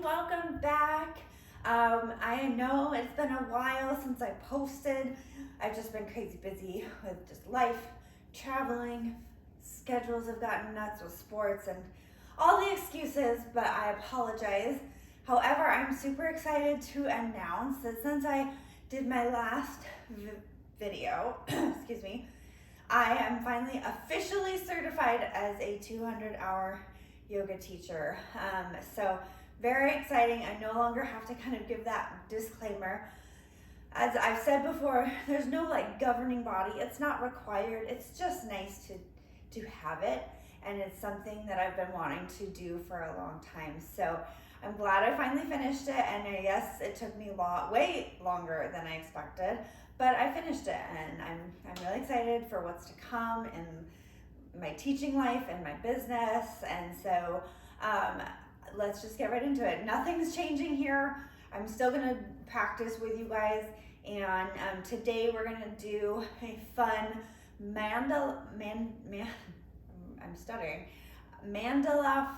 welcome back. I know it's been a while since I posted. I've just been crazy busy with just life, traveling, schedules have gotten nuts with sports and all the excuses, but I apologize. However, I'm super excited to announce that since I did my last video, excuse me, I am finally officially certified as a 200-hour yoga teacher. So very exciting. I no longer have to kind of give that disclaimer. As I've said before, there's no like governing body. It's not required. It's just nice to have it. And it's something that I've been wanting to do for a long time. So I'm glad I finally finished it. And yes, it took me way longer than I expected, but I finished it, and I'm really excited for what's to come in my teaching life and my business. And so let's just get right into it. Nothing's changing here. I'm still gonna practice with you guys, and today we're gonna do a fun Mandala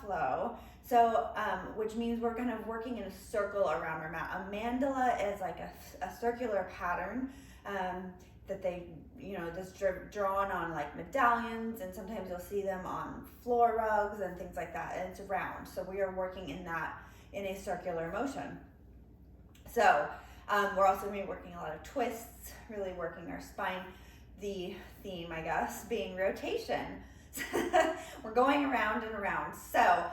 flow. So, which means we're kind of working in a circle around our mat. A mandala is like a circular pattern that they, that's drawn on like medallions, and sometimes you'll see them on floor rugs and things like that. And it's round. So we are working in a circular motion. So we're also going to be working a lot of twists, really working our spine. The theme, I guess, being rotation. We're going around and around. So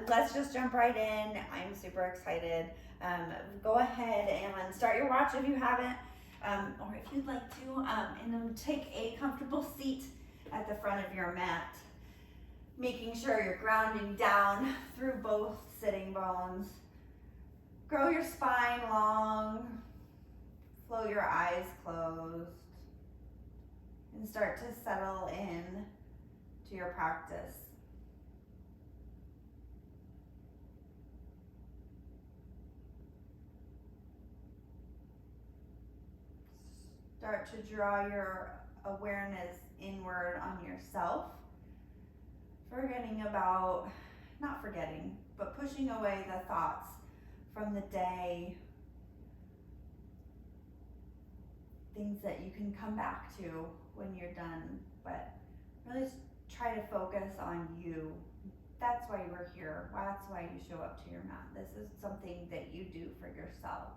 let's just jump right in. I'm super excited. Go ahead and start your watch if you haven't, or if you'd like to, and then take a comfortable seat at the front of your mat, making sure you're grounding down through both sitting bones. Grow your spine long, flow your eyes closed, and start to settle in to your practice. Start to draw your awareness inward on yourself, but pushing away the thoughts from the day, things that you can come back to when you're done, but really try to focus on you. That's why we're here. That's why you show up to your mat. This is something that you do for yourself.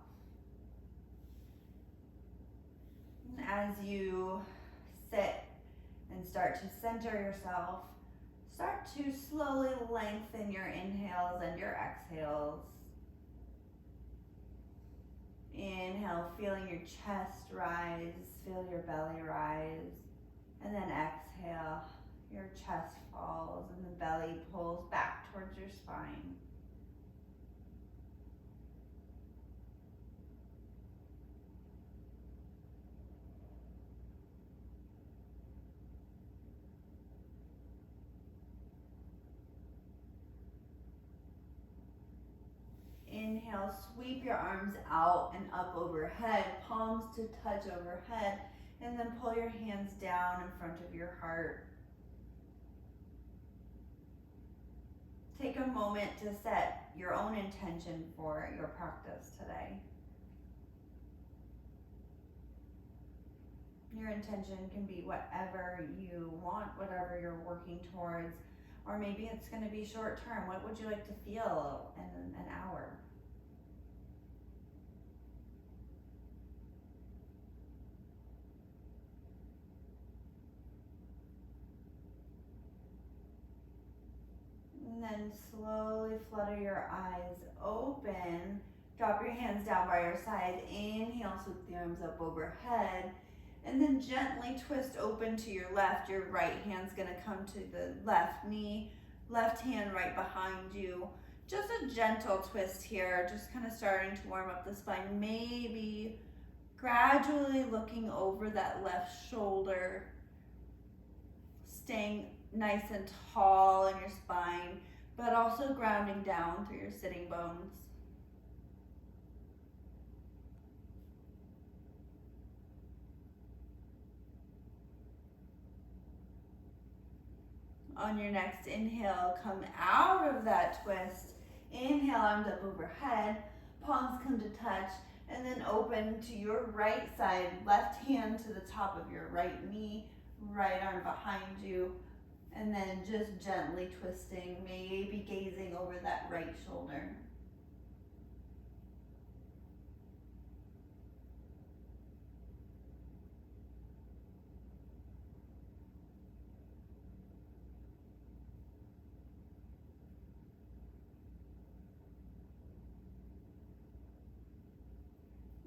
And as you sit and start to center yourself, start to slowly lengthen your inhales and your exhales. Inhale, feeling your chest rise, feel your belly rise, and then exhale, your chest falls and the belly pulls back towards your spine. Inhale, sweep your arms out and up overhead, palms to touch overhead, and then pull your hands down in front of your heart. Take a moment to set your own intention for your practice today. Your intention can be whatever you want, whatever you're working towards, or maybe it's going to be short term. What would you like to feel in an hour? And then slowly flutter your eyes open. Drop your hands down by your side. Inhale, sweep the arms up overhead. And then gently twist open to your left. Your right hand's gonna come to the left knee. Left hand right behind you. Just a gentle twist here. Just kind of starting to warm up the spine. Maybe gradually looking over that left shoulder. Staying nice and tall in your spine, but also grounding down through your sitting bones. On your next inhale, come out of that twist Inhale, arms up overhead, palms come to touch, and then open to your right side, left hand to the top of your right knee, right arm behind you, and then just gently twisting, maybe gazing over that right shoulder.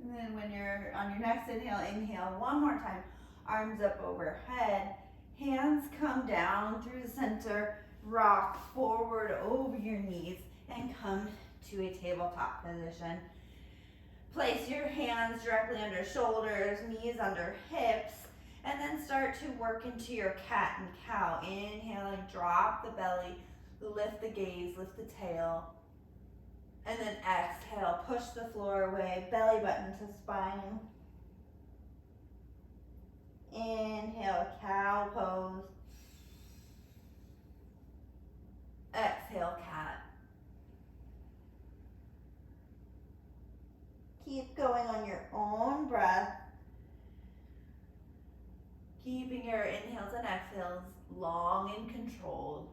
And then when you're on your next inhale, inhale one more time. Arms up overhead. Hands come down through the center. Rock forward over your knees and come to a tabletop position. Place your hands directly under shoulders, knees under hips, and then start to work into your cat and cow. Inhaling, drop the belly, lift the gaze, lift the tail. And then exhale, push the floor away, belly button to spine. Inhale, cow pose. Exhale, cat. Keep going on your own breath. Keeping your inhales and exhales long and controlled.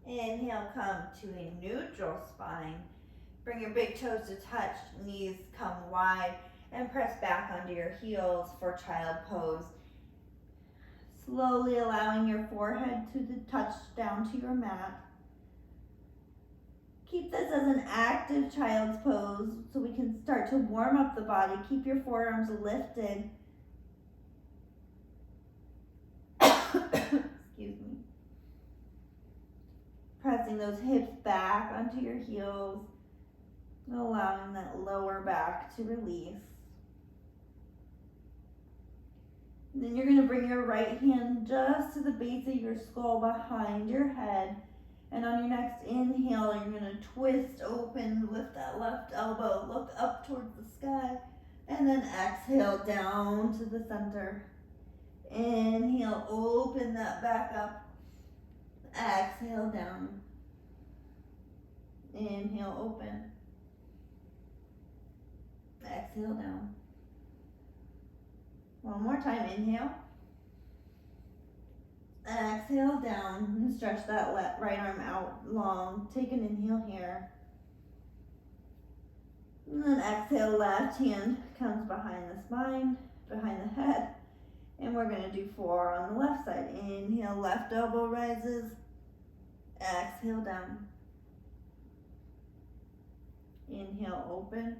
Inhale, come to a neutral spine. Bring your big toes to touch, knees come wide, and press back onto your heels for child pose. Slowly allowing your forehead to touch down to your mat. Keep this as an active child's pose so we can start to warm up the body. Keep your forearms lifted. Excuse me. Pressing those hips back onto your heels, allowing that lower back to release. And then you're going to bring your right hand just to the base of your skull behind your head. And on your next inhale, you're going to twist open, lift that left elbow, look up towards the sky, and then exhale down to the center. Inhale, open that back up. Exhale down. Inhale, open. Exhale down. One more time, inhale. Exhale down and stretch that right arm out long. Take an inhale here. And then exhale, left hand comes behind the spine, behind the head. And we're going to do 4 on the left side. Inhale, left elbow rises. Exhale down. Inhale, open.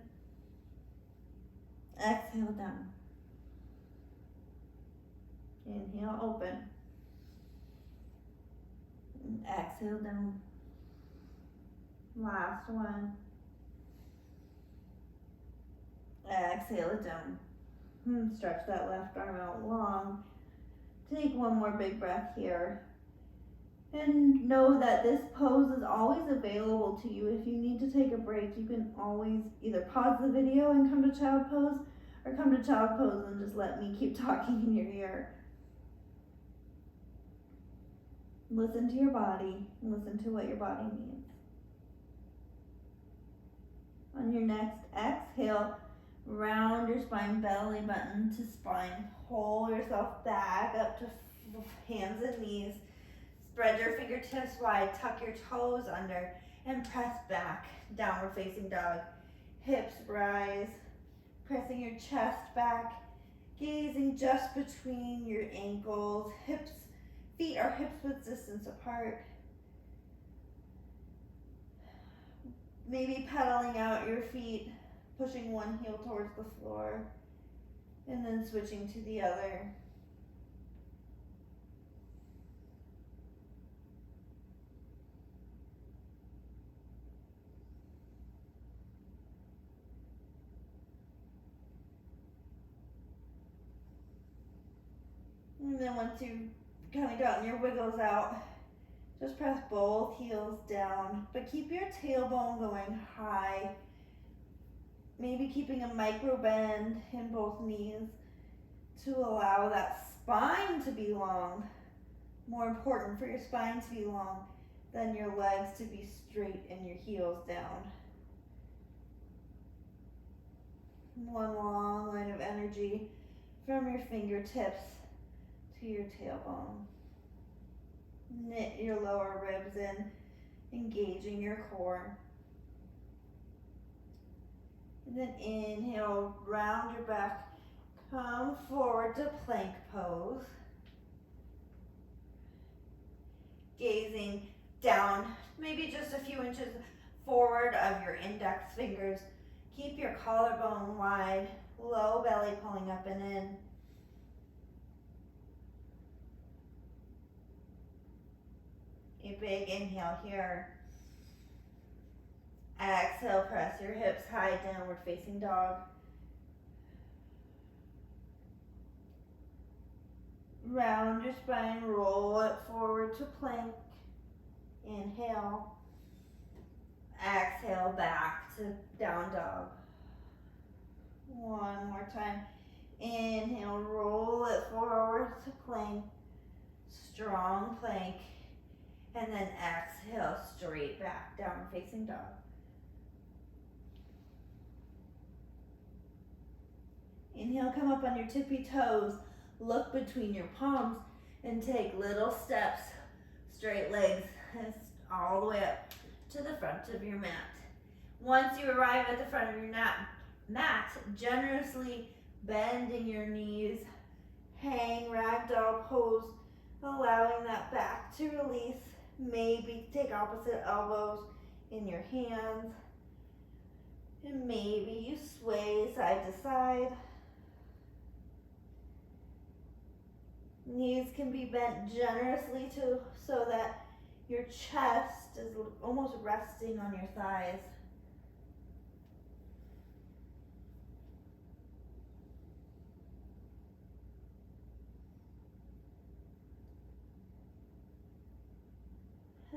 Exhale down. Inhale, open. And exhale down. Last one. Exhale it down. And stretch that left arm out long. Take one more big breath here. And know that this pose is always available to you. If you need to take a break, you can always either pause the video and come to child pose, or come to child pose and just let me keep talking in your ear. Listen to your body, and listen to what your body needs. On your next exhale, round your spine, belly button to spine. Pull yourself back up to hands and knees. Spread your fingertips wide, tuck your toes under, and press back. Downward facing dog. Hips rise, pressing your chest back, gazing just between your ankles. Feet are hips width distance apart. Maybe pedaling out your feet, pushing one heel towards the floor, and then switching to the other. And then once you kind of gotten your wiggles out, just press both heels down, but keep your tailbone going high. Maybe keeping a micro bend in both knees to allow that spine to be long. More important for your spine to be long than your legs to be straight and your heels down. One long line of energy from your fingertips to your tailbone. Knit your lower ribs in, engaging your core. And then inhale, round your back, come forward to plank pose. Gazing down, maybe just a few inches forward of your index fingers. Keep your collarbone wide, low belly pulling up and in. A big inhale here. Exhale, press your hips high, downward facing dog. Round your spine, roll it forward to plank. Inhale. Exhale, back to down dog. One more time. Inhale, roll it forward to plank. Strong plank. And then exhale, straight back, down facing dog. Inhale, come up on your tippy toes. Look between your palms and take little steps, straight legs, all the way up to the front of your mat. Once you arrive at the front of your mat, generously bending your knees, hang ragdoll pose, allowing that back to release. Maybe take opposite elbows in your hands. And maybe you sway side to side. Knees can be bent generously too, so that your chest is almost resting on your thighs.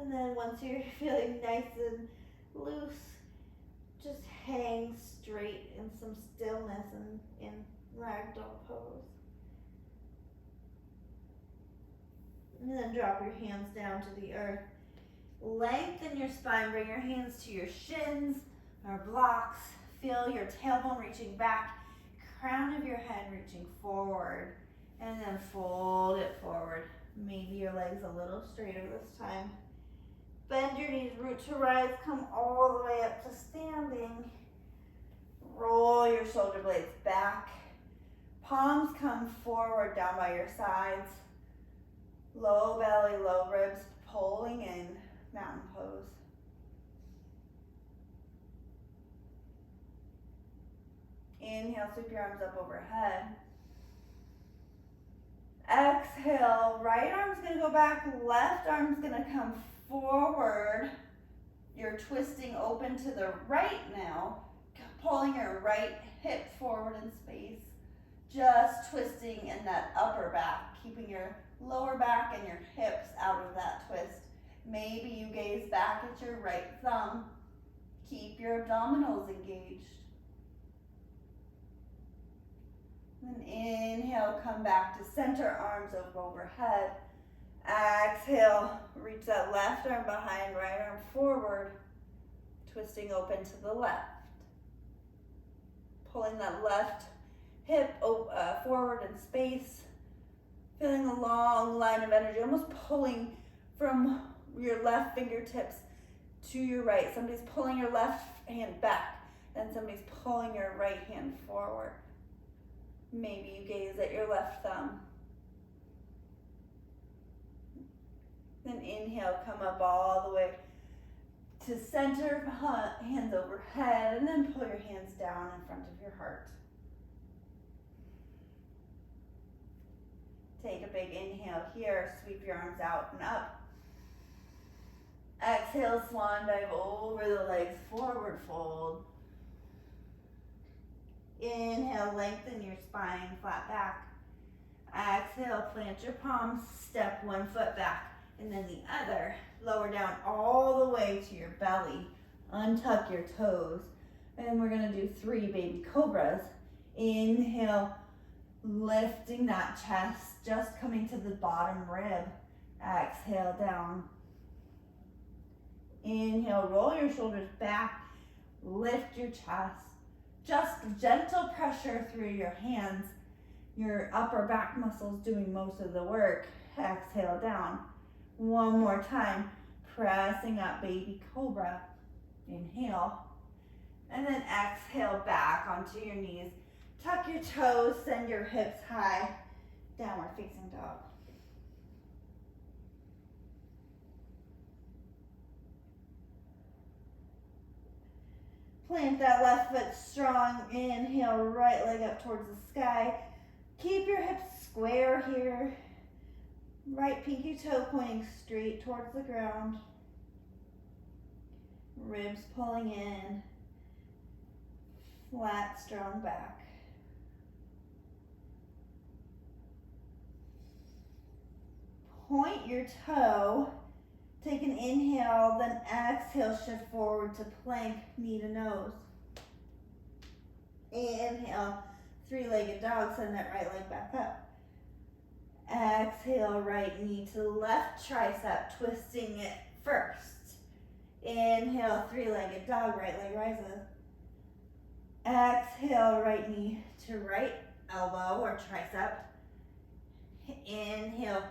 And then once you're feeling nice and loose, just hang straight in some stillness and in ragdoll pose. And then drop your hands down to the earth. Lengthen your spine, bring your hands to your shins or blocks. Feel your tailbone reaching back, crown of your head reaching forward, and then fold it forward. Maybe your legs a little straighter this time. Bend your knees, root to rise, come all the way up to standing. Roll your shoulder blades back. Palms come forward down by your sides. Low belly, low ribs, pulling in, mountain pose. Inhale, sweep your arms up overhead. Exhale, right arm's gonna go back, left arm's gonna come forward. You're twisting open to the right now, pulling your right hip forward in space. Just twisting in that upper back, keeping your lower back and your hips out of that twist. Maybe you gaze back at your right thumb. Keep your abdominals engaged. Then inhale, come back to center, arms up overhead. Exhale, reach that left arm behind, right arm forward, twisting open to the left. Pulling that left hip forward in space. Feeling a long line of energy, almost pulling from your left fingertips to your right. Somebody's pulling your left hand back, and somebody's pulling your right hand forward. Maybe you gaze at your left thumb. Then inhale, come up all the way to center, hands overhead, and then pull your hands down in front of your heart. Take a big inhale here, sweep your arms out and up. Exhale, swan dive over the legs, forward fold. Inhale, lengthen your spine, flat back. Exhale, plant your palms, step one foot back, and then the other. Lower down all the way to your belly. Untuck your toes. And we're gonna do 3 baby cobras. Inhale, lifting that chest, just coming to the bottom rib. Exhale, down. Inhale, roll your shoulders back, lift your chest. Just gentle pressure through your hands. Your upper back muscles doing most of the work. Exhale, down. One more time, pressing up, baby cobra. Inhale, and then exhale back onto your knees. Tuck your toes, send your hips high. Downward facing dog. Plant that left foot strong. Inhale, right leg up towards the sky. Keep your hips square here. Right pinky toe pointing straight towards the ground. Ribs pulling in. Flat, strong back. Point your toe. Take an inhale, then exhale, shift forward to plank, knee to nose. Inhale, 3-legged dog, send that right leg back up. Exhale, right knee to the left tricep, twisting it first. Inhale, 3-legged dog, right leg rises. Exhale, right knee to right elbow or tricep. Inhale,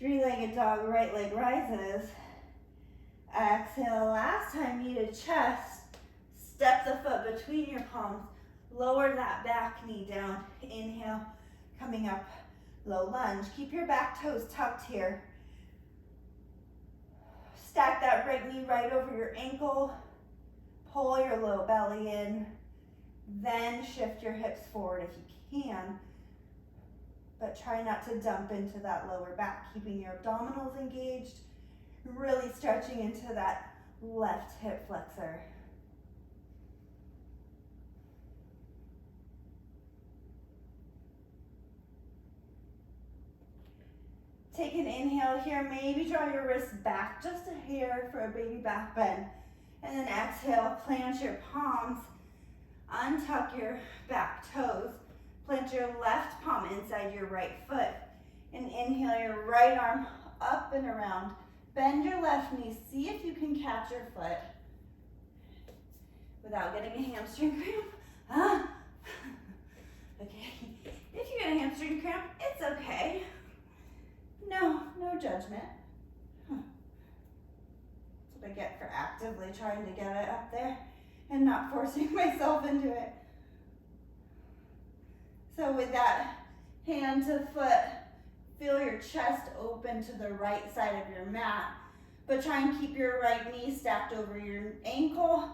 3-legged dog, right leg rises. Exhale, last time, knee to chest. Step the foot between your palms. Lower that back knee down. Inhale, coming up, low lunge. Keep your back toes tucked here. Stack that right knee right over your ankle. Pull your low belly in. Then shift your hips forward if you can. But try not to dump into that lower back, keeping your abdominals engaged, really stretching into that left hip flexor. Take an inhale here, maybe draw your wrists back just a hair for a baby back bend. And then exhale, plant your palms, untuck your back toes. Plant your left palm inside your right foot. And inhale your right arm up and around. Bend your left knee. See if you can catch your foot without getting a hamstring cramp. Okay. If you get a hamstring cramp, it's okay. No judgment. That's what I get for actively trying to get it up there and not forcing myself into it. So with that hand to foot, feel your chest open to the right side of your mat, but try and keep your right knee stacked over your ankle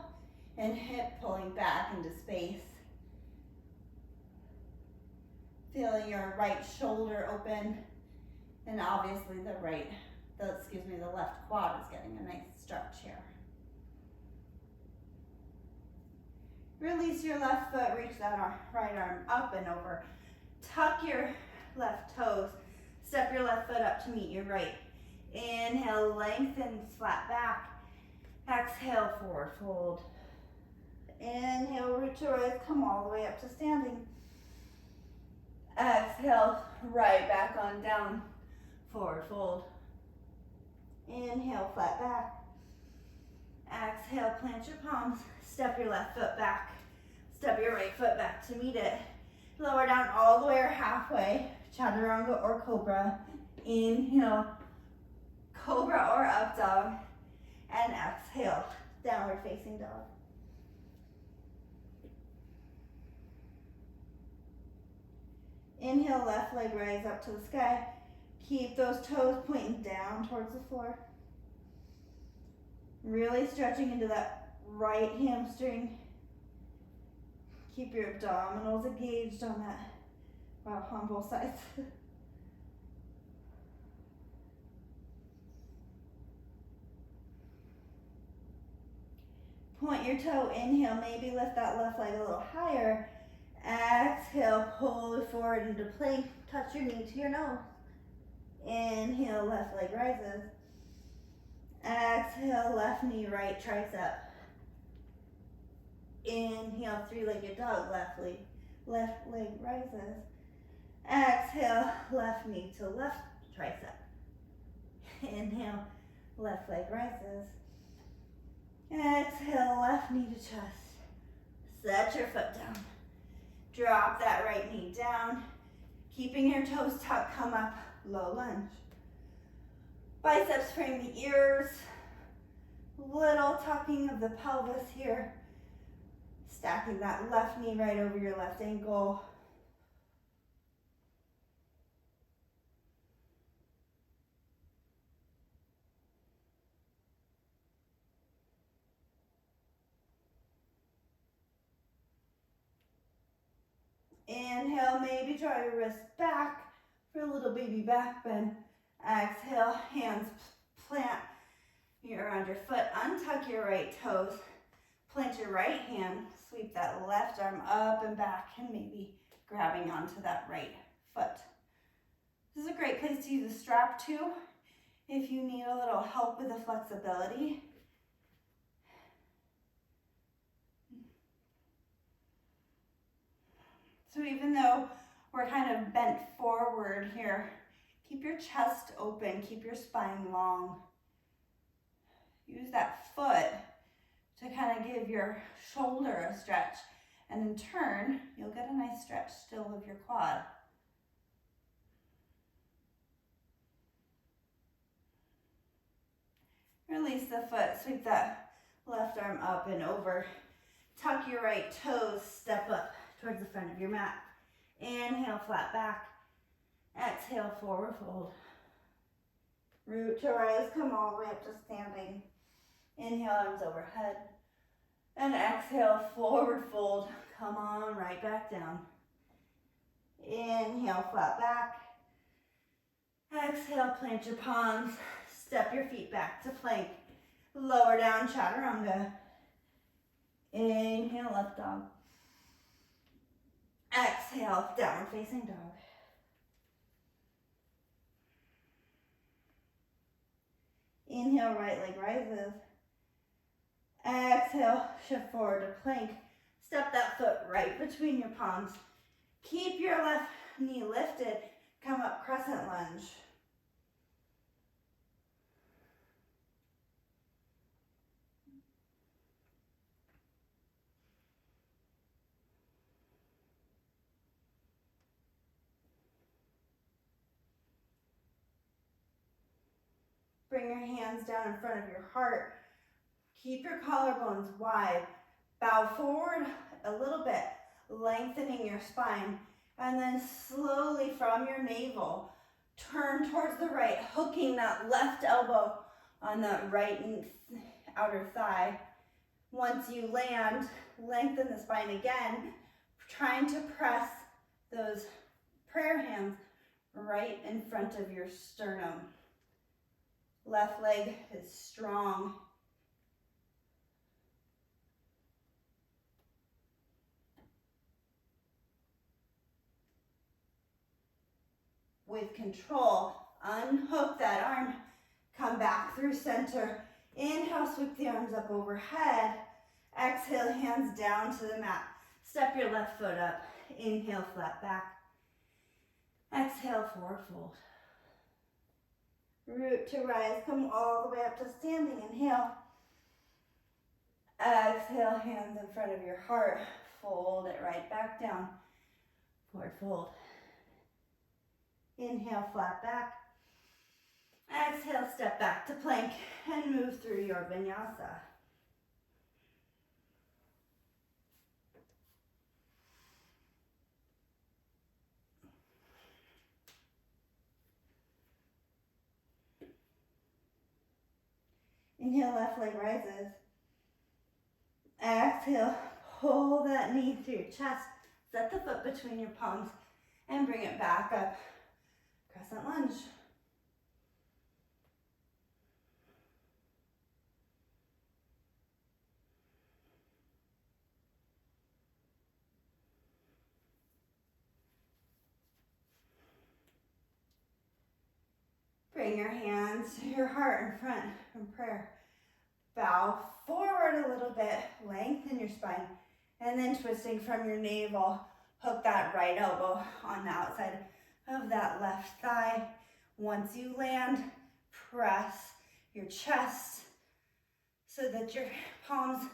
and hip pulling back into space. Feeling your right shoulder open, and obviously the left quad is getting a nice stretch here. Release your left foot, reach that right arm up and over. Tuck your left toes. Step your left foot up to meet your right. Inhale, lengthen, flat back. Exhale, forward fold. Inhale, root to rise, come all the way up to standing. Exhale, right back on down, forward fold. Inhale, flat back. Exhale, plant your palms. Step your left foot back. Step your right foot back to meet it. Lower down all the way or halfway. Chaturanga or cobra. Inhale, cobra or up dog. And exhale, downward facing dog. Inhale, left leg rise up to the sky. Keep those toes pointing down towards the floor. Really stretching into that right hamstring. Keep your abdominals engaged on that. Wow, on both sides. Point your toe, inhale, maybe lift that left leg a little higher. Exhale, pull it forward into plank, touch your knee to your nose. Inhale, left leg rises. Exhale, left knee, right tricep. Inhale, three-legged dog, left leg rises. Exhale, left knee to left tricep. Inhale, left leg rises. Exhale, left knee to chest. Set your foot down. Drop that right knee down. Keeping your toes tucked, come up, low lunge. Biceps frame the ears. Little tucking of the pelvis here. Stacking that left knee right over your left ankle. Inhale, maybe draw your wrist back for a little baby back bend. Exhale, hands plant around your foot. Untuck your right toes. Plant your right hand. Sweep that left arm up and back and maybe grabbing onto that right foot. This is a great place to use a strap too if you need a little help with the flexibility. So even though we're kind of bent forward here, keep your chest open, keep your spine long. Use that foot to kind of give your shoulder a stretch. And in turn, you'll get a nice stretch still of your quad. Release the foot, sweep that left arm up and over. Tuck your right toes, step up towards the front of your mat. Inhale, flat back. Exhale, forward fold. Root to rise, come all the way up to standing. Inhale, arms overhead. And exhale, forward fold. Come on, right back down. Inhale, flat back. Exhale, plant your palms. Step your feet back to plank. Lower down, chaturanga. Inhale, up dog. Exhale, downward facing dog. Inhale, right leg rises. Exhale, shift forward to plank. Step that foot right between your palms. Keep your left knee lifted. Come up, crescent lunge. Bring your hands down in front of your heart. Keep your collarbones wide. Bow forward a little bit, lengthening your spine. And then slowly from your navel, turn towards the right, hooking that left elbow on that right outer thigh. Once you land, lengthen the spine again, trying to press those prayer hands right in front of your sternum. Left leg is strong. With control, unhook that arm, come back through center. Inhale, sweep the arms up overhead. Exhale, hands down to the mat. Step your left foot up. Inhale, flat back. Exhale, forward fold. Root to rise, come all the way up to standing. Inhale. Exhale, hands in front of your heart. Fold it right back down. Forward fold. Inhale, flat back. Exhale, step back to plank and move through your vinyasa. Inhale, left leg rises. Exhale, pull that knee through your chest. Set the foot between your palms and bring it back up. Crescent lunge. Bring your hands to your heart in front from prayer. Bow forward a little bit, lengthen your spine, and then twisting from your navel, hook that right elbow on the outside of that left thigh. Once you land, press your chest so that your palms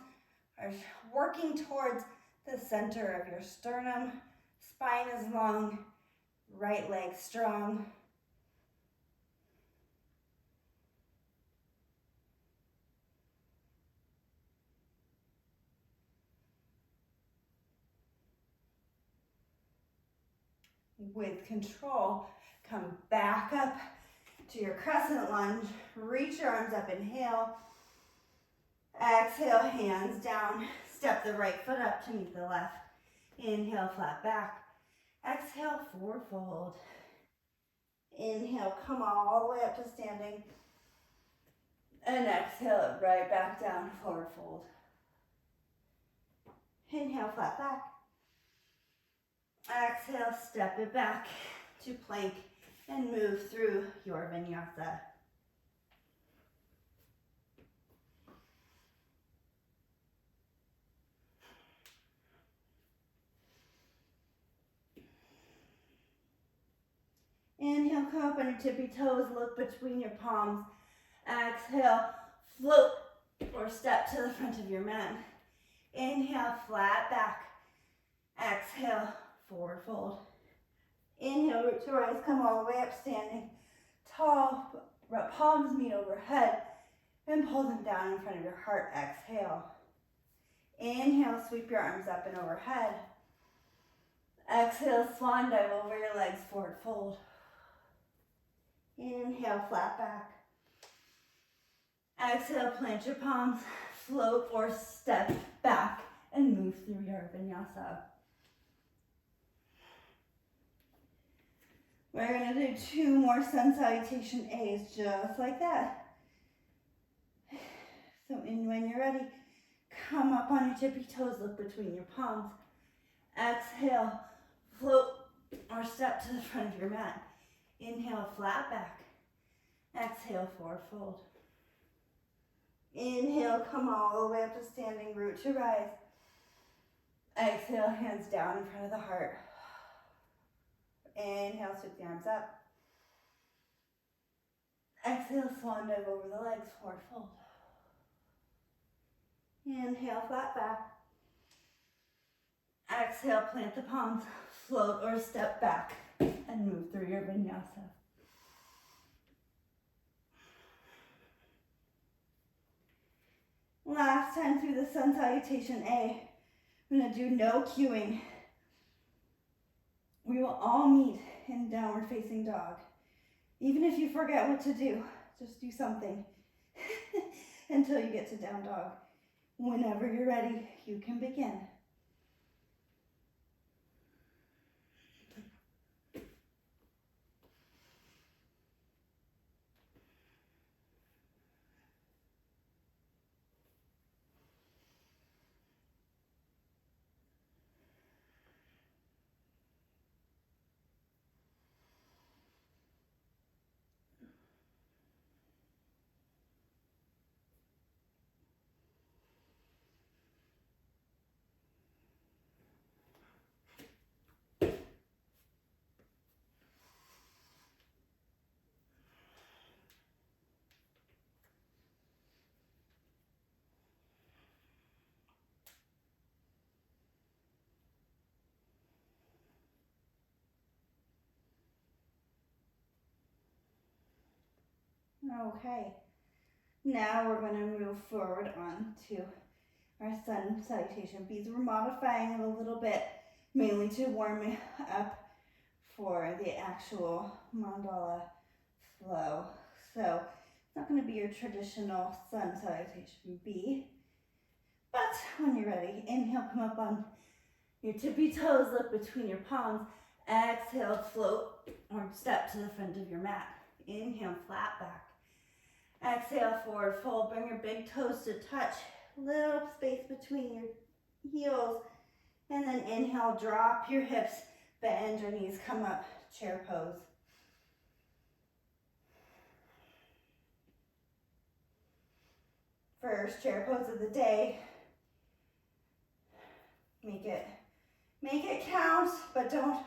are working towards the center of your sternum. Spine is long, right leg strong. With control, come back up to your crescent lunge. Reach your arms up, inhale. Exhale, hands down. Step the right foot up to meet the left. Inhale, flat back. Exhale, forward fold. Inhale, come all the way up to standing. And exhale, right back down, forward fold. Inhale, flat back. Exhale, step it back to plank and move through your vinyasa. Inhale, come up on your tippy toes, look between your palms. Exhale, float or step to the front of your mat. Inhale, flat back. Exhale, forward fold. Inhale, root to rise, come all the way up, standing tall. Palms meet overhead and pull them down in front of your heart. Exhale. Inhale, sweep your arms up and overhead. Exhale, swan dive over your legs, forward fold. Inhale, flat back. Exhale, plant your palms, float or step back and move through your vinyasa. We're going to do 2 more sun salutation A's just like that. So when you're ready, come up on your tippy toes, look between your palms. Exhale, float or step to the front of your mat. Inhale, flat back. Exhale, forward fold. Inhale, come all the way up to standing, root to rise. Exhale, hands down in front of the heart. Inhale, sweep the arms up. Exhale, swan dive over the legs, forward fold. Inhale, flat back. Exhale, plant the palms, float or step back and move through your vinyasa. Last time through the sun salutation A, I'm going to do no cueing. We will all meet in downward facing dog. Even if you forget what to do, just do something until you get to down dog. Whenever you're ready, you can begin. Okay, now we're going to move forward on to our sun salutation beads. We're modifying it a little bit, mainly to warm it up for the actual mandala flow. So it's not going to be your traditional sun salutation bead, but when you're ready, inhale, come up on your tippy toes, look between your palms. Exhale, float or step to the front of your mat. Inhale, flat back. Exhale, forward fold. Bring your big toes to touch. Little space between your heels. And then inhale, drop your hips, bend your knees, come up, chair pose. First chair pose of the day. Make it count, but don't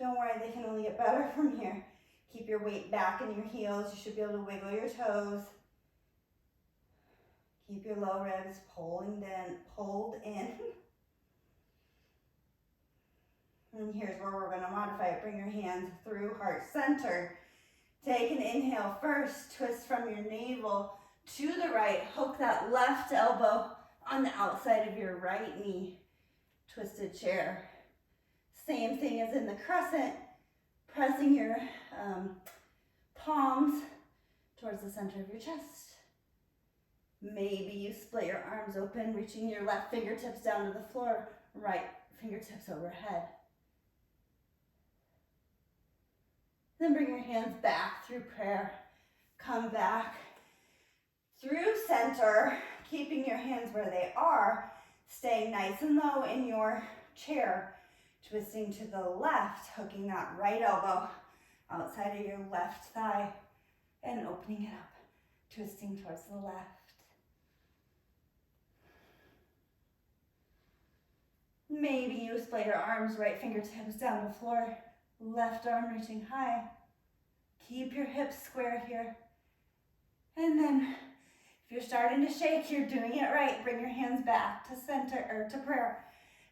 worry, they can only get better from here. Keep your weight back in your heels. You should be able to wiggle your toes. Keep your low ribs pulled in. And here's where we're gonna modify it. Bring your hands through heart center. Take an inhale first, twist from your navel to the right. Hook that left elbow on the outside of your right knee. Twisted chair. Same thing as in the crescent, pressing your palms towards the center of your chest. Maybe you split your arms open, reaching your left fingertips down to the floor, right fingertips overhead. Then bring your hands back through prayer. Come back through center, keeping your hands where they are, staying nice and low in your chair. Twisting to the left, hooking that right elbow outside of your left thigh and opening it up, twisting towards the left. Maybe you split your arms, right fingertips down to the floor, left arm reaching high. Keep your hips square here. And then if you're starting to shake, you're doing it right. Bring your hands back to center or to prayer.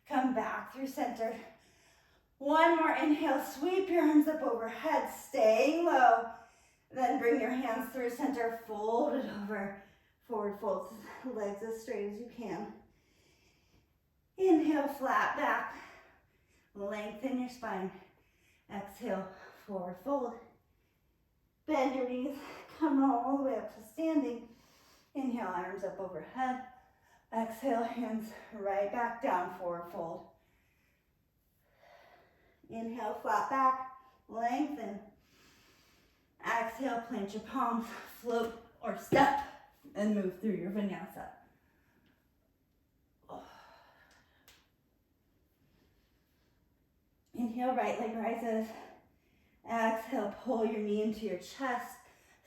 Come back through center. One more inhale, sweep your arms up overhead, staying low. Then bring your hands through center, fold it over. Forward fold, legs as straight as you can. Inhale, flat back. Lengthen your spine. Exhale, forward fold. Bend your knees, come all the way up to standing. Inhale, arms up overhead. Exhale, hands right back down, forward fold. Inhale, flat back, lengthen. Exhale, plant your palms, float or step, and move through your vinyasa. Inhale, right leg rises. Exhale, pull your knee into your chest.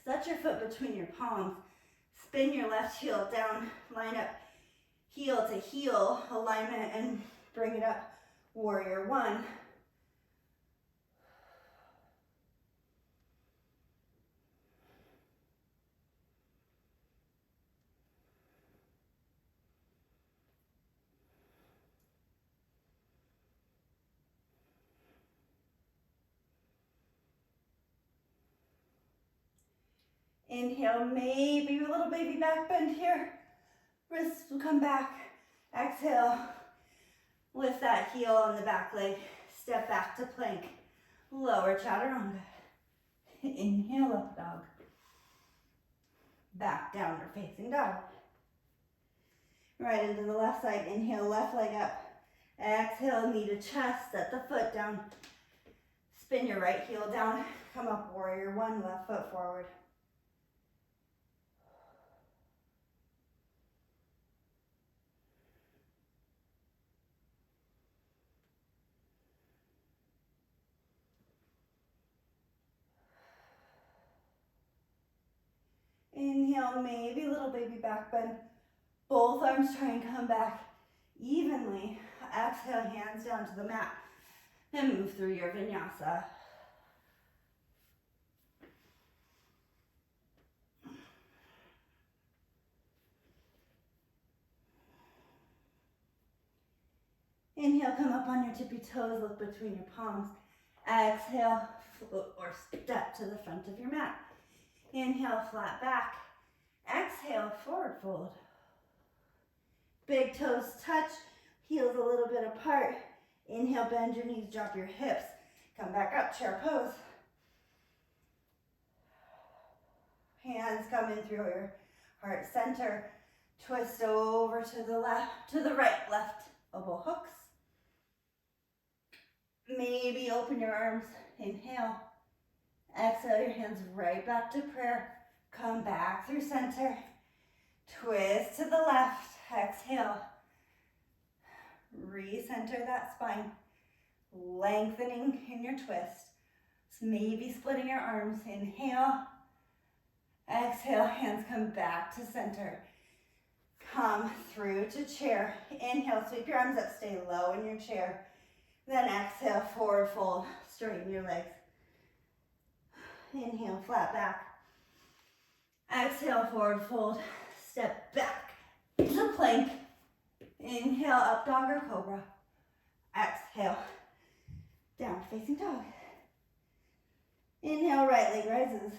Set your foot between your palms. Spin your left heel down, line up heel to heel alignment, and bring it up, warrior one. Inhale, maybe a little baby back bend here. Wrists will come back. Exhale, lift that heel on the back leg. Step back to plank. Lower chaturanga. Inhale, up dog. Back downward facing dog. Right into the left side. Inhale, left leg up. Exhale, knee to chest. Set the foot down. Spin your right heel down. Come up, warrior one, left foot forward. Inhale, maybe little baby back bend. Both arms try and come back evenly. Exhale, hands down to the mat and move through your vinyasa. Inhale, come up on your tippy toes, look between your palms. Exhale, float or step to the front of your mat. Inhale, flat back. Exhale, forward fold. Big toes touch, heels a little bit apart. Inhale, bend your knees, drop your hips. Come back up, chair pose. Hands come in through your heart center. Twist over to the left, to the right, left elbow hooks. Maybe open your arms, inhale. Exhale, your hands right back to prayer. Come back through center. Twist to the left, exhale. Recenter that spine. Lengthening in your twist. So maybe splitting your arms, inhale. Exhale, hands come back to center. come through to chair. Inhale, sweep your arms up, stay low in your chair. Then exhale, forward fold, straighten your legs. Inhale, flat back. Exhale, forward fold, step back to plank. Inhale, up dog or cobra. Exhale, down facing dog. Inhale, right leg rises.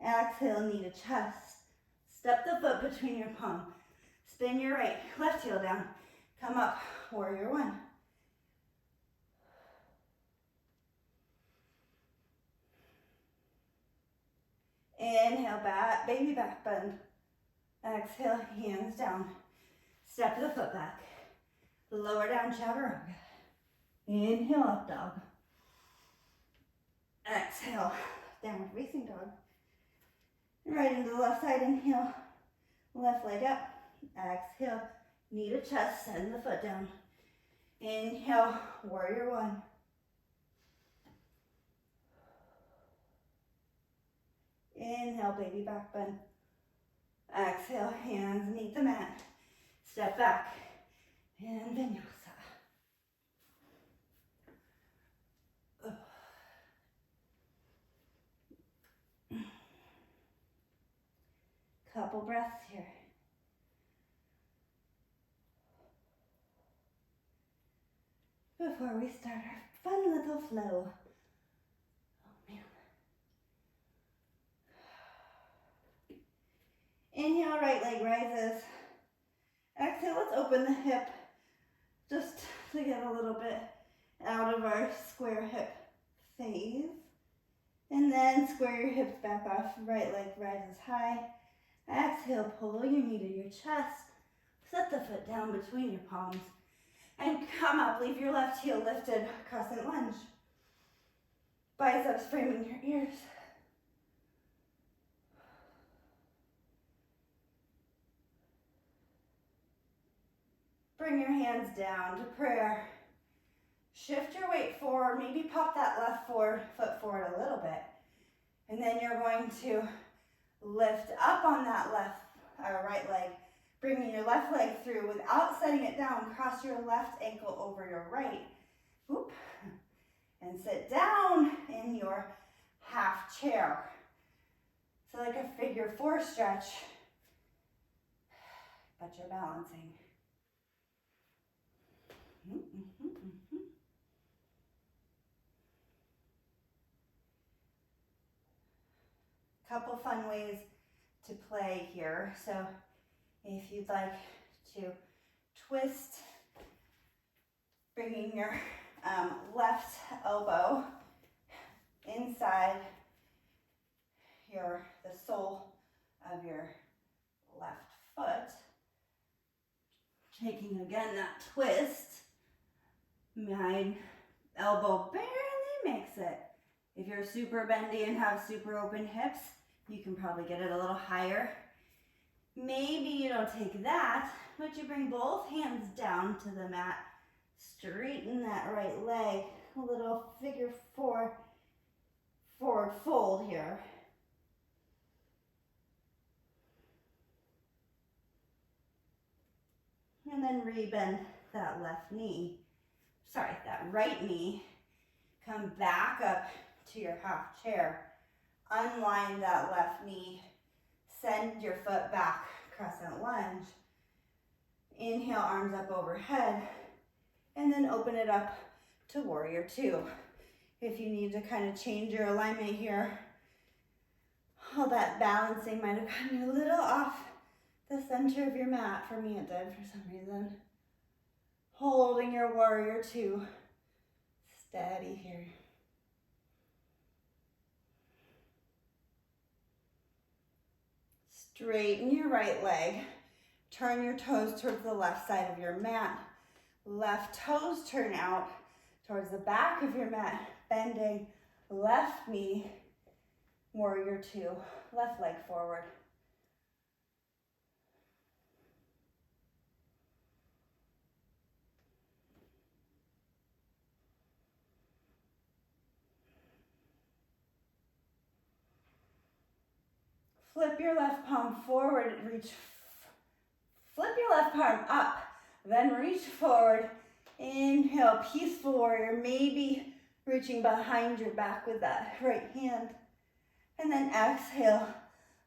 Exhale, knee to chest. Step the foot between your palm. Spin your right, left heel down. Come up, warrior one. Inhale, back, baby back bend. Exhale, hands down. Step the foot back. Lower down, chaturanga. Inhale, up dog. Exhale, downward facing dog. Right into the left side, inhale. Left leg up. Exhale, knee to chest, send the foot down. Inhale, warrior one. Inhale, baby back bend. Exhale, hands meet the mat. Step back. And vinyasa. Couple breaths here. Before we start our fun little flow. Oh man. Inhale, right leg rises. Exhale, let's open the hip just to get a little bit out of our square hip phase. And then square your hips back off. Right leg rises high. Exhale, pull your knee to your chest. Set the foot down between your palms. And come up, leave your left heel lifted, crescent lunge. Biceps framing your ears. Bring your hands down to prayer. Shift your weight forward, maybe pop that left foot forward a little bit. And then you're going to lift up on that right leg, bringing your left leg through without setting it down. Cross your left ankle over your right. Whoop. And sit down in your half chair. So like a figure four stretch, but you're balancing. Couple fun ways to play here. So if you'd like to twist, bringing your left elbow inside the sole of your left foot, taking again that twist. My elbow barely makes it. If you're super bendy and have super open hips, you can probably get it a little higher. Maybe you don't take that, but you bring both hands down to the mat. Straighten that right leg. A little figure four forward fold here. And then rebend that right knee. Come back up to your half chair. Unwind that left knee. Send your foot back, crescent lunge. Inhale, arms up overhead. And then open it up to warrior two. If you need to kind of change your alignment here, all that balancing might have gotten you a little off the center of your mat. For me, it did for some reason. Holding your warrior two. Steady here. Straighten your right leg. Turn your toes towards the left side of your mat. Left toes turn out towards the back of your mat. Bending left knee. Warrior two. Left leg forward. Flip your left palm forward, reach Flip your left palm up, then reach forward. Inhale, peaceful warrior, maybe reaching behind your back with that right hand. And then exhale,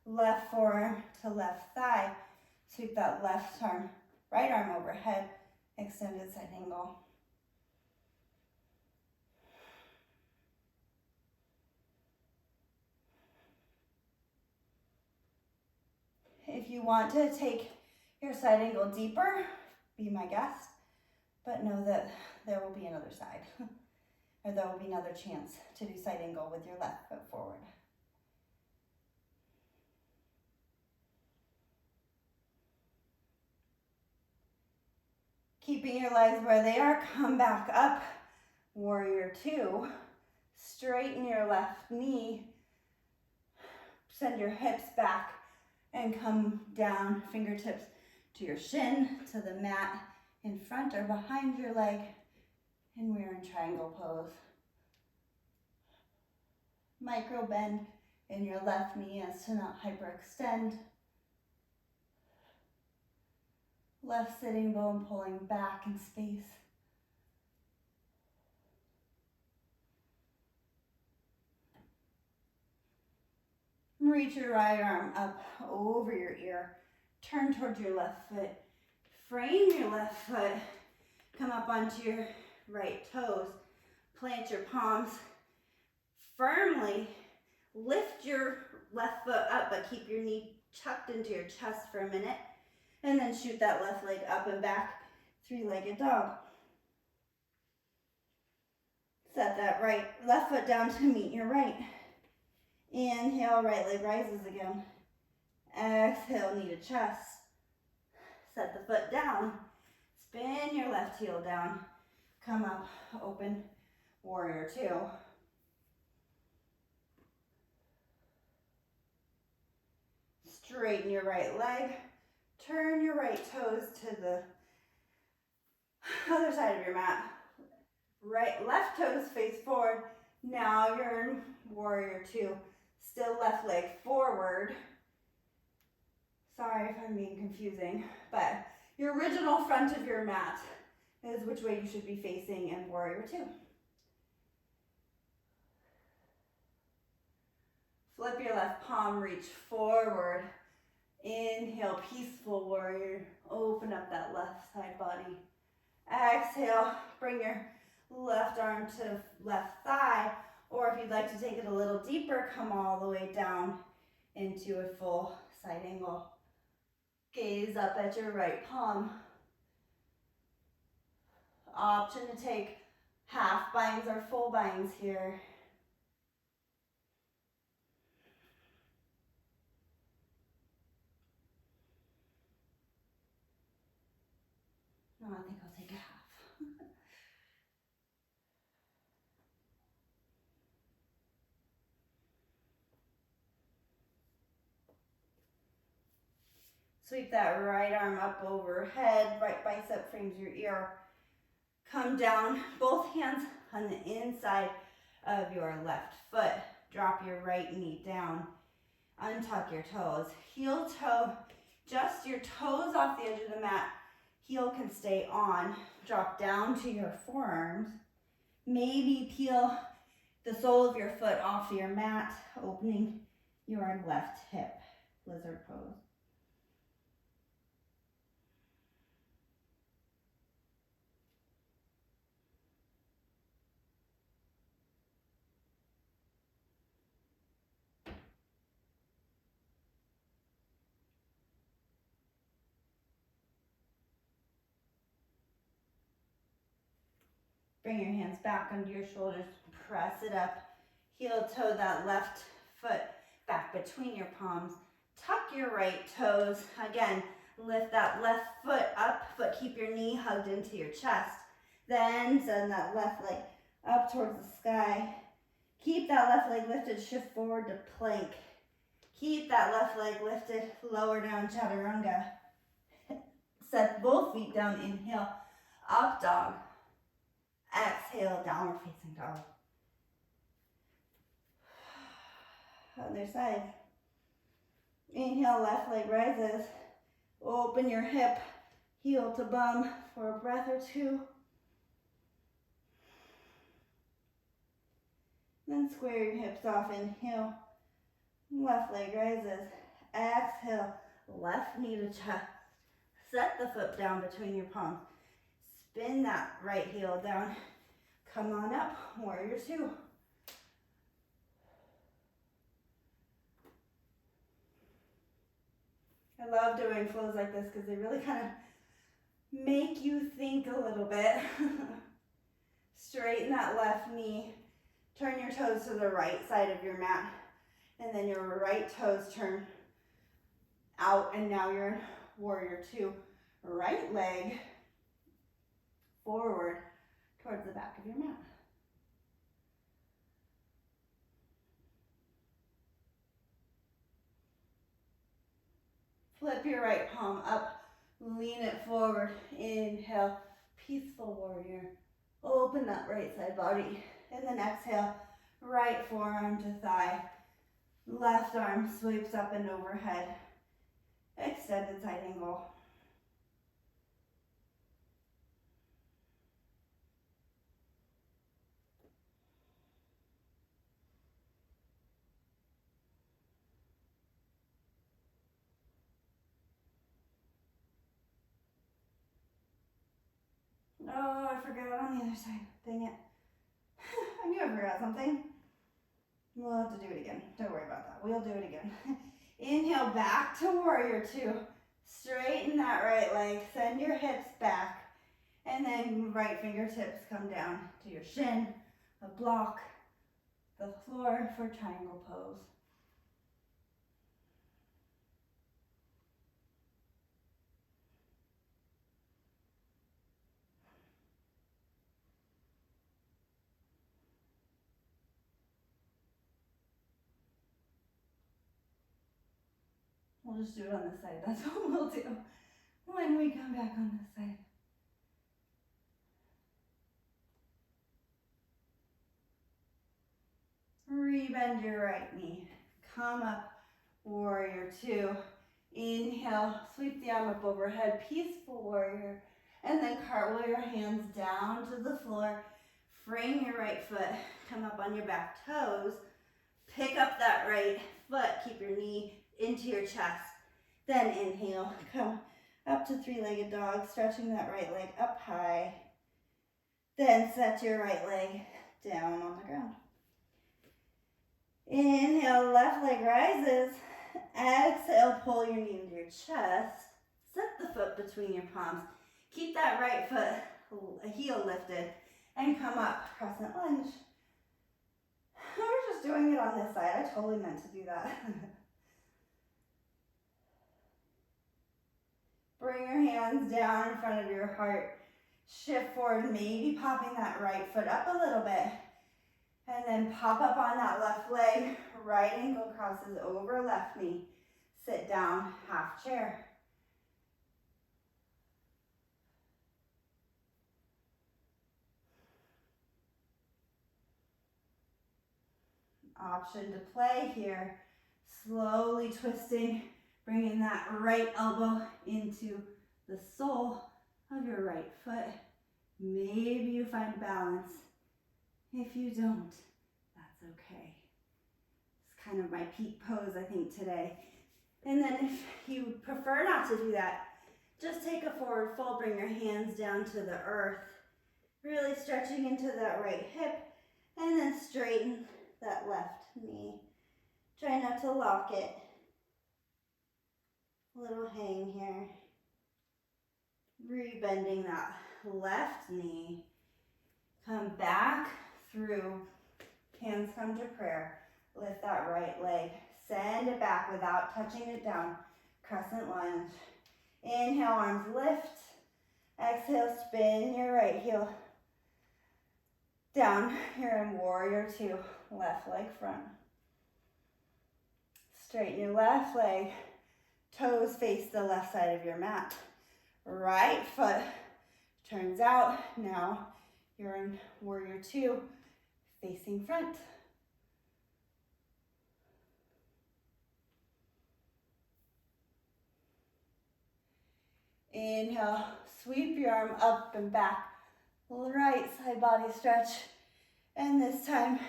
left forearm to left thigh. Sweep that left arm, right arm overhead, extended side angle. If you want to take your side angle deeper, be my guest, but know that there will be another side, or there will be another chance to do side angle with your left foot forward. Keeping your legs where they are, come back up, warrior two. Straighten your left knee, send your hips back, and come down, fingertips to your shin, to the mat in front or behind your leg, and we're in triangle pose. Micro bend in your left knee as to not hyperextend. Left sitting bone pulling back in space. Reach your right arm up over your ear. Turn towards your left foot. Frame your left foot. Come up onto your right toes. Plant your palms firmly. Lift your left foot up, but keep your knee tucked into your chest for a minute. And then shoot that left leg up and back, three-legged dog. Set that left foot down to meet your right. Inhale, right leg rises again. Exhale, knee to chest. Set the foot down. Spin your left heel down. Come up, open, warrior two. Straighten your right leg. Turn your right toes to the other side of your mat. Left toes face forward. Now you're in warrior two. Still left leg forward. Sorry if I'm being confusing, but your original front of your mat is which way you should be facing in warrior two. Flip your left palm, reach forward. Inhale, peaceful warrior. Open up that left side body. Exhale, bring your left arm to left thigh, or if you'd like to take it a little deeper, come all the way down into a full side angle. Gaze up at your right palm. Option to take half binds or full binds here. No, I think I'll take a half. Sweep that right arm up overhead, right bicep frames your ear. Come down, both hands on the inside of your left foot. Drop your right knee down. Untuck your toes. Heel toe, just your toes off the edge of the mat. Heel can stay on. Drop down to your forearms. Maybe peel the sole of your foot off your mat, opening your left hip. Lizard pose. Bring your hands back under your shoulders, press it up. Heel toe that left foot back between your palms. Tuck your right toes. Again, lift that left foot up, but keep your knee hugged into your chest. Then send that left leg up towards the sky. Keep that left leg lifted, shift forward to plank. Keep that left leg lifted, lower down chaturanga. Set both feet down, inhale, up dog. Exhale, downward facing dog. Other side. Inhale, left leg rises. Open your hip, heel to bum for a breath or two. Then square your hips off, inhale. Left leg rises. Exhale, left knee to chest. Set the foot down between your palms. Spin that right heel down. Come on up, warrior two. I love doing flows like this because they really kind of make you think a little bit. Straighten that left knee. Turn your toes to the right side of your mat. And then your right toes turn out. And now you're in warrior two. Right leg forward towards the back of your mat. Flip your right palm up, lean it forward, inhale, peaceful warrior. Open that right side body, and then exhale, right forearm to thigh, left arm sweeps up and overhead, extended side angle. Oh, I forgot on the other side. Dang it. I knew I forgot something. We'll have to do it again. Don't worry about that. We'll do it again. Inhale, back to warrior two. Straighten that right leg. Send your hips back. And then right fingertips come down to your shin. Block the floor for triangle pose. We'll just do it on this side. That's what we'll do when we come back on this side. Rebend your right knee. Come up, warrior two. Inhale, sweep the arm up overhead, peaceful warrior. And then cartwheel your hands down to the floor. Frame your right foot. Come up on your back toes. Pick up that right foot. Keep your knee into your chest. Then inhale, come up to three-legged dog, stretching that right leg up high. Then set your right leg down on the ground. Inhale, left leg rises. Exhale, pull your knee into your chest. Set the foot between your palms. Keep that right foot, heel lifted, and come up, crescent lunge. We're just doing it on this side. I totally meant to do that. Bring your hands down in front of your heart. Shift forward, maybe popping that right foot up a little bit. And then pop up on that left leg. Right ankle crosses over left knee. Sit down, half chair. Option to play here. Slowly twisting, bringing that right elbow into the sole of your right foot. Maybe you find balance. If you don't, that's okay. It's kind of my peak pose, I think, today. And then if you prefer not to do that, just take a forward fold, bring your hands down to the earth, really stretching into that right hip, and then straighten that left knee. Try not to lock it. A little hang here. Rebending that left knee. Come back through, hands come to prayer. Lift that right leg, send it back without touching it down. Crescent lunge. Inhale, arms lift. Exhale, spin your right heel down. You're in warrior two, left leg front. Straighten your left leg. Toes face the left side of your mat. Right foot turns out. Now you're in warrior two, facing front. Inhale, sweep your arm up and back. Right side body stretch. And this time,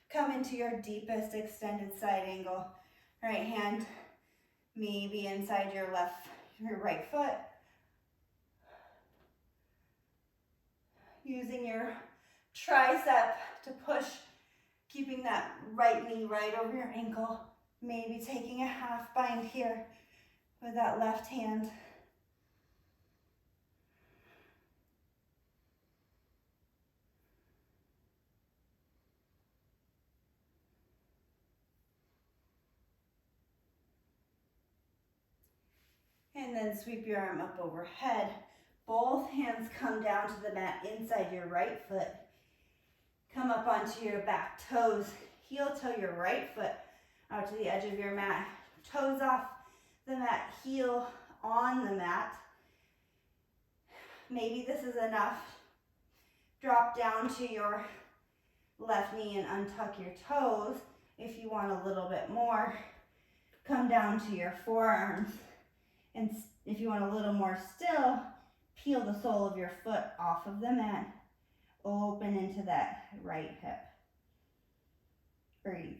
come into your deepest extended side angle. Right hand maybe inside your right foot. Using your tricep to push, keeping that right knee right over your ankle. Maybe taking a half bind here with that left hand. And then sweep your arm up overhead. Both hands come down to the mat inside your right foot. Come up onto your back toes. Heel toe your right foot out to the edge of your mat. Toes off the mat, heel on the mat. Maybe this is enough. Drop down to your left knee and untuck your toes. If you want a little bit more, come down to your forearms. And if you want a little more still, peel the sole of your foot off of the mat. Open into that right hip. Breathe.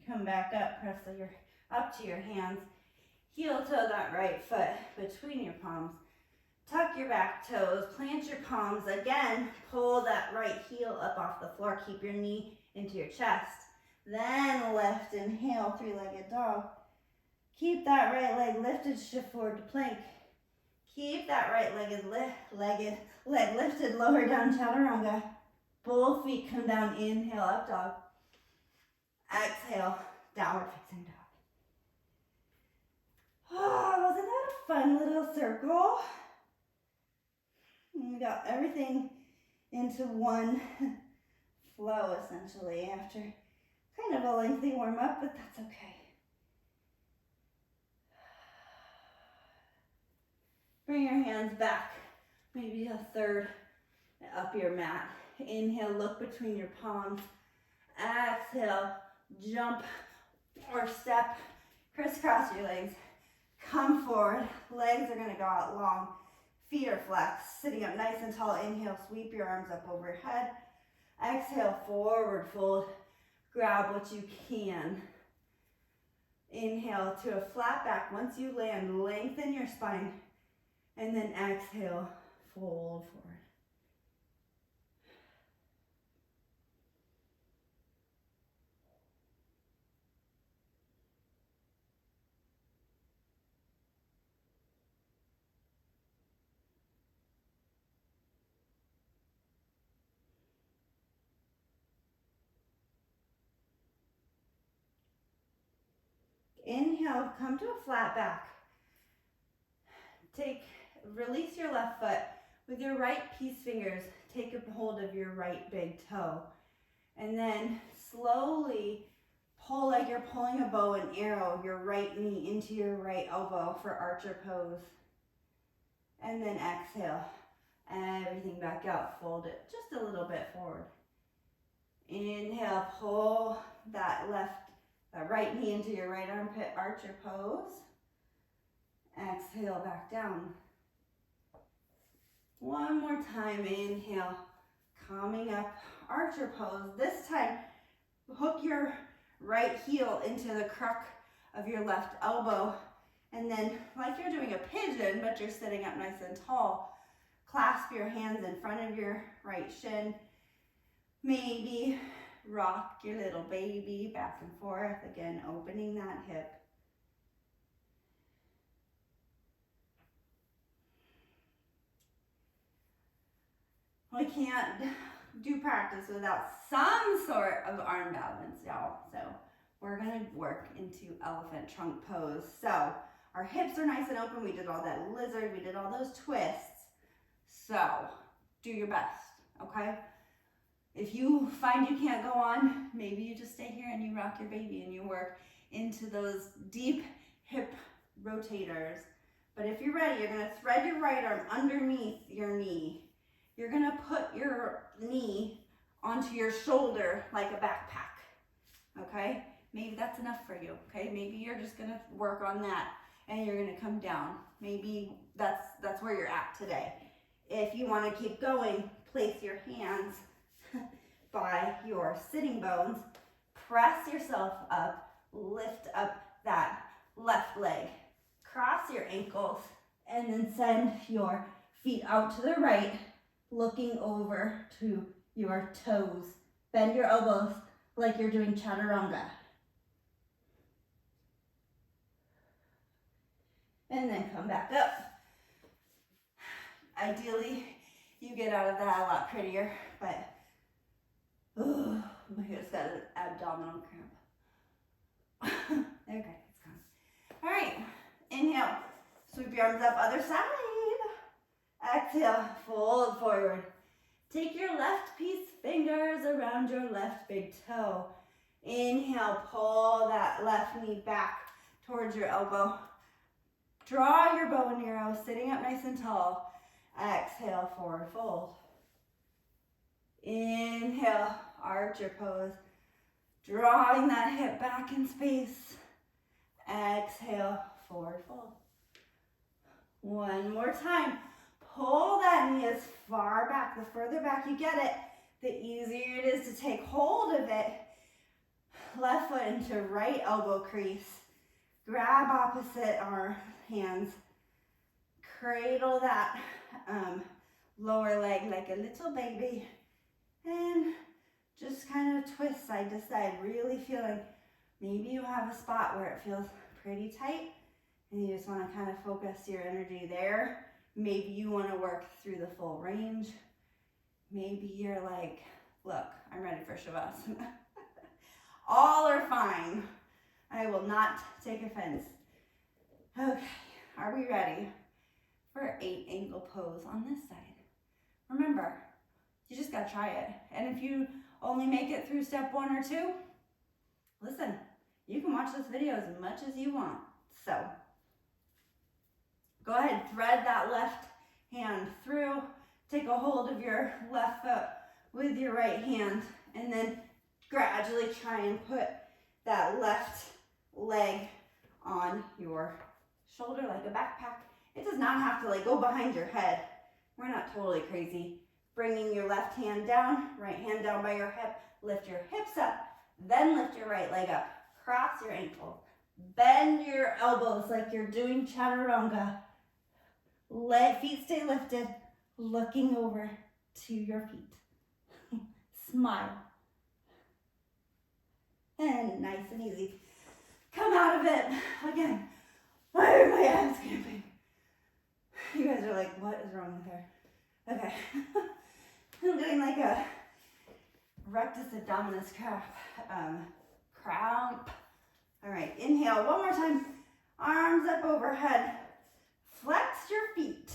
Come back up, press up to your hands. Heel toe that right foot between your palms. Tuck your back toes, plant your palms. Again, pull that right heel up off the floor. Keep your knee into your chest. Then lift, inhale, three-legged dog. Keep that right leg lifted, shift forward to plank. Keep that right leg lifted, lower down, chaturanga. Both feet come down, inhale, up dog. Exhale, downward facing dog. Oh, wasn't that a fun little circle? And we got everything into one flow, essentially, after kind of a lengthy warm-up, but that's okay. Bring your hands back, maybe a third up your mat. Inhale, look between your palms. Exhale, jump or step, crisscross your legs. Come forward, legs are gonna go out long. Feet are flexed, sitting up nice and tall. Inhale, sweep your arms up overhead. Exhale, forward fold. Grab what you can. Inhale to a flat back. Once you land, lengthen your spine. And then exhale, fold forward. Inhale, come to a flat back. Release your left foot. With your right peace fingers, take a hold of your right big toe. And then slowly pull like you're pulling a bow and arrow your right knee into your right elbow for archer pose. And then exhale, everything back out. Fold it just a little bit forward. Inhale, pull that right knee into your right armpit, archer pose. Exhale, back down. One more time, inhale, coming up, archer pose. This time, hook your right heel into the crook of your left elbow. And then, like you're doing a pigeon, but you're sitting up nice and tall, clasp your hands in front of your right shin. Maybe rock your little baby back and forth. Again, opening that hip. We can't do practice without some sort of arm balance, y'all. So we're gonna work into elephant trunk pose. So our hips are nice and open. We did all that lizard, we did all those twists. So do your best, okay? If you find you can't go on, maybe you just stay here and you rock your baby and you work into those deep hip rotators. But if you're ready, you're gonna thread your right arm underneath your knee. You're gonna put your knee onto your shoulder like a backpack, okay? Maybe that's enough for you, okay? Maybe you're just gonna work on that and you're gonna come down. Maybe that's where you're at today. If you wanna keep going, place your hands by your sitting bones, press yourself up, lift up that left leg, cross your ankles, and then send your feet out to the right, looking over to your toes. Bend your elbows like you're doing chaturanga. And then come back up. Ideally, you get out of that a lot prettier, but oh, my just got an abdominal cramp. Okay, it's gone. All right, inhale, sweep your arms up, other side. Exhale, fold forward. Take your left piece fingers around your left big toe. Inhale, pull that left knee back towards your elbow. Draw your bow and arrow, sitting up nice and tall. Exhale, forward fold. Inhale, arch your pose. Drawing that hip back in space. Exhale, forward fold. One more time. Pull that knee as far back. The further back you get it, the easier it is to take hold of it. Left foot into right elbow crease. Grab opposite arm, hands. Cradle that lower leg like a little baby. And just kind of twist side to side, really feeling, maybe you have a spot where it feels pretty tight and you just want to kind of focus your energy there. Maybe you want to work through the full range. Maybe you're like, look, I'm ready for Shavasana. All are fine. I will not take offense. Okay, are we ready for 8 angle pose on this side? Remember, you just gotta try it. And if you only make it through step 1 or 2, listen, you can watch this video as much as you want. So, go ahead, thread that left hand through, take a hold of your left foot with your right hand, and then gradually try and put that left leg on your shoulder like a backpack. It does not have to go behind your head. We're not totally crazy. Bringing your left hand down, right hand down by your hip, lift your hips up, then lift your right leg up, cross your ankles, bend your elbows like you're doing chaturanga. Let feet stay lifted, looking over to your feet. Smile. And nice and easy. Come out of it. Again, why are my abs cramping? You guys are like, what is wrong with her? Okay. I'm doing like a rectus abdominis cramp. All right, inhale one more time. Arms up overhead. Flex your feet.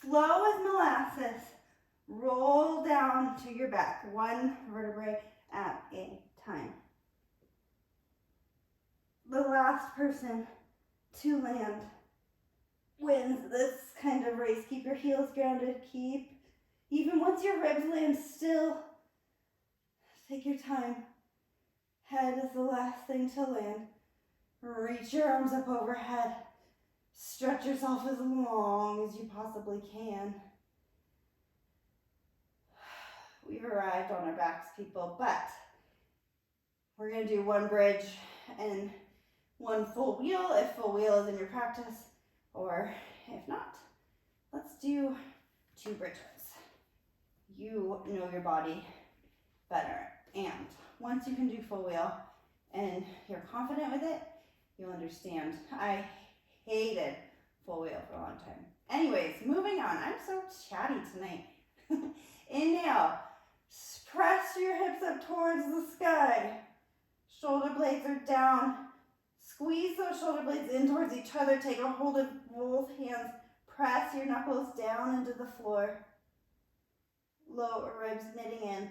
Slow as molasses. Roll down to your back. One vertebrae at a time. The last person to land wins this kind of race. Keep your heels grounded. Even once your ribs land still, take your time. Head is the last thing to land. Reach your arms up overhead. Stretch yourself as long as you possibly can. We've arrived on our backs, people, but we're going to do one bridge and one full wheel, if full wheel is in your practice, or if not, let's do 2 bridges. You know your body better, and once you can do full wheel and you're confident with it, you'll understand. I hated full wheel for a long time. Anyways, moving on. I'm so chatty tonight. Inhale. Press your hips up towards the sky. Shoulder blades are down. Squeeze those shoulder blades in towards each other. Take a hold of both hands. Press your knuckles down into the floor. Lower ribs knitting in.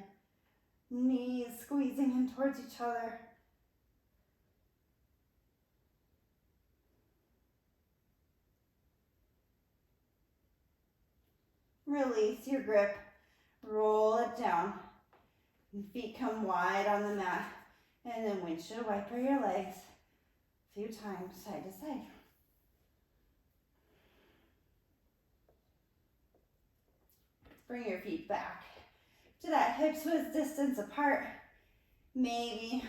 Knees squeezing in towards each other. Release your grip. Roll it down. Feet come wide on the mat. And then windshield wiper your legs a few times, side to side. Bring your feet back to that hips width distance apart. Maybe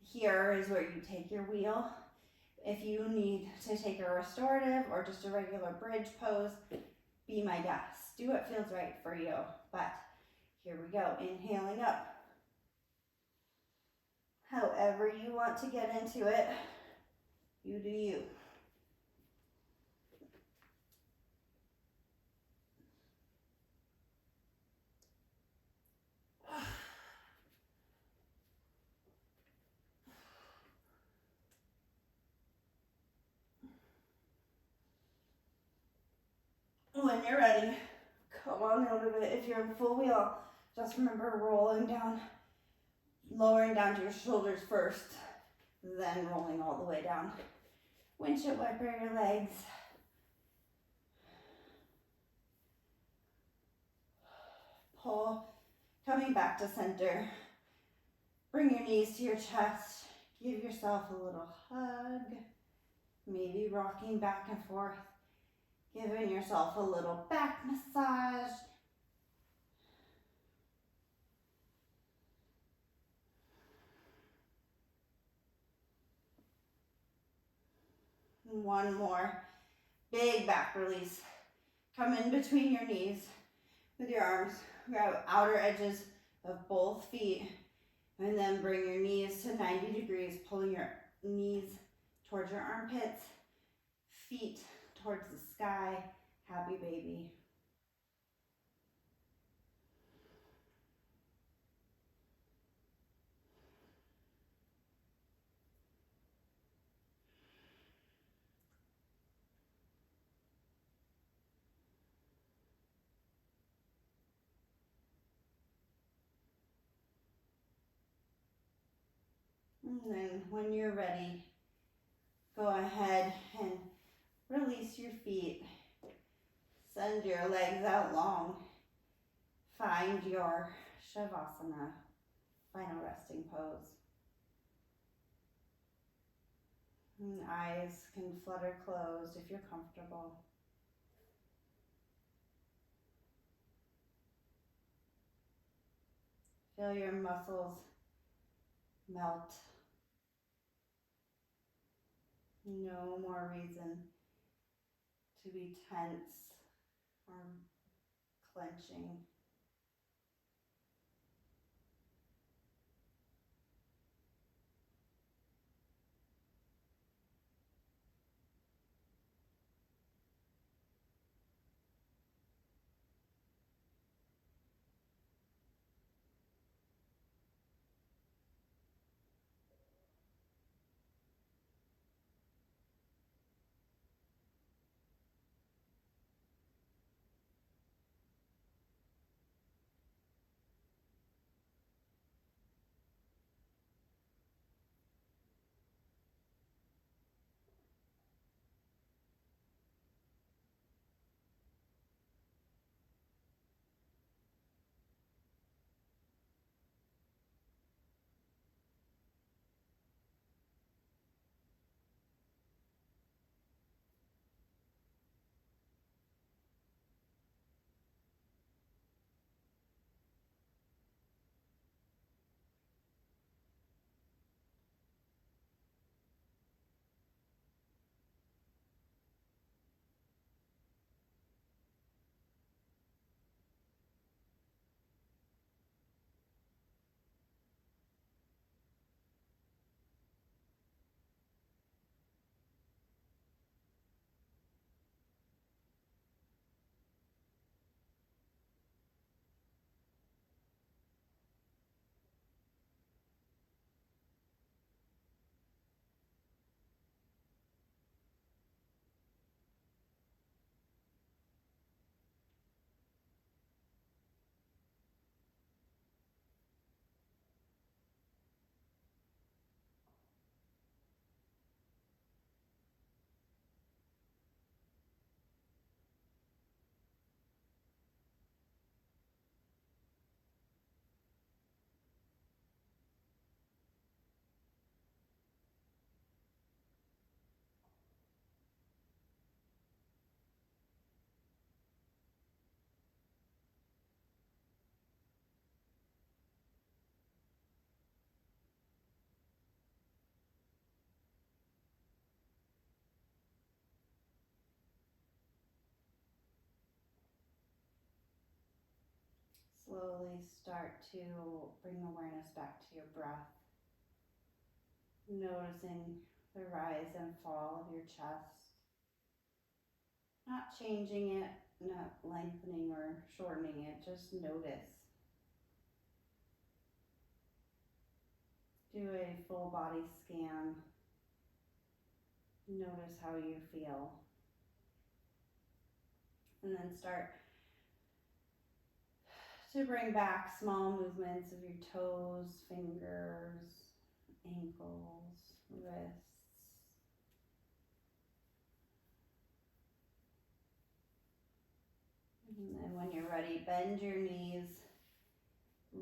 here is where you take your wheel. If you need to take a restorative or just a regular bridge pose, be my guest. Do what feels right for you. But here we go, inhaling up. However you want to get into it, you do you. When you're ready, come on out of it. If you're in full wheel, just remember rolling down, lowering down to your shoulders first, then rolling all the way down. Windshield wiper your legs. Pull, coming back to center. Bring your knees to your chest. Give yourself a little hug. Maybe rocking back and forth. Giving yourself a little back massage. One more. Big back release. Come in between your knees with your arms. Grab outer edges of both feet. And then bring your knees to 90 degrees, pulling your knees towards your armpits, feet towards the sky. Happy baby. And then when you're ready, go ahead and release your feet. Send your legs out long. Find your Shavasana, final resting pose. And eyes can flutter closed if you're comfortable. Feel your muscles melt. No more reason to be tense or clenching. slowly start to bring awareness back to your breath, noticing the rise and fall of your chest, not changing it, not lengthening or shortening it, just notice. Do a full body scan. Notice how you feel. And then start to bring back small movements of your toes, fingers, ankles, wrists. And then when you're ready, bend your knees,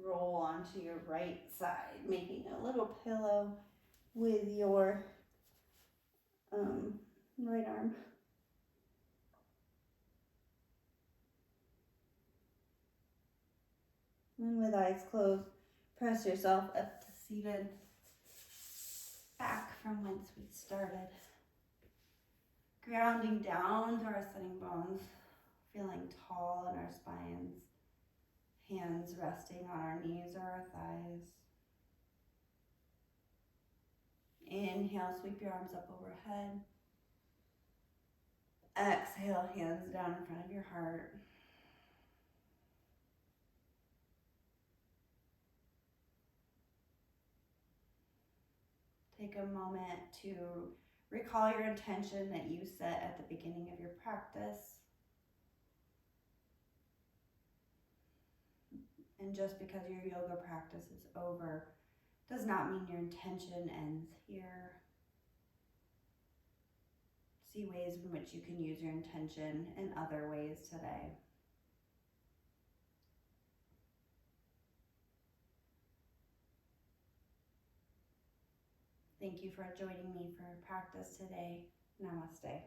roll onto your right side, making a little pillow with your right arm. And with eyes closed, press yourself up to seated, back from whence we started. Grounding down to our sitting bones, feeling tall in our spines, hands resting on our knees or our thighs. Inhale, sweep your arms up overhead. Exhale, hands down in front of your heart. Take a moment to recall your intention that you set at the beginning of your practice. And just because your yoga practice is over does not mean your intention ends here. See ways in which you can use your intention in other ways today. Thank you for joining me for practice today. Namaste.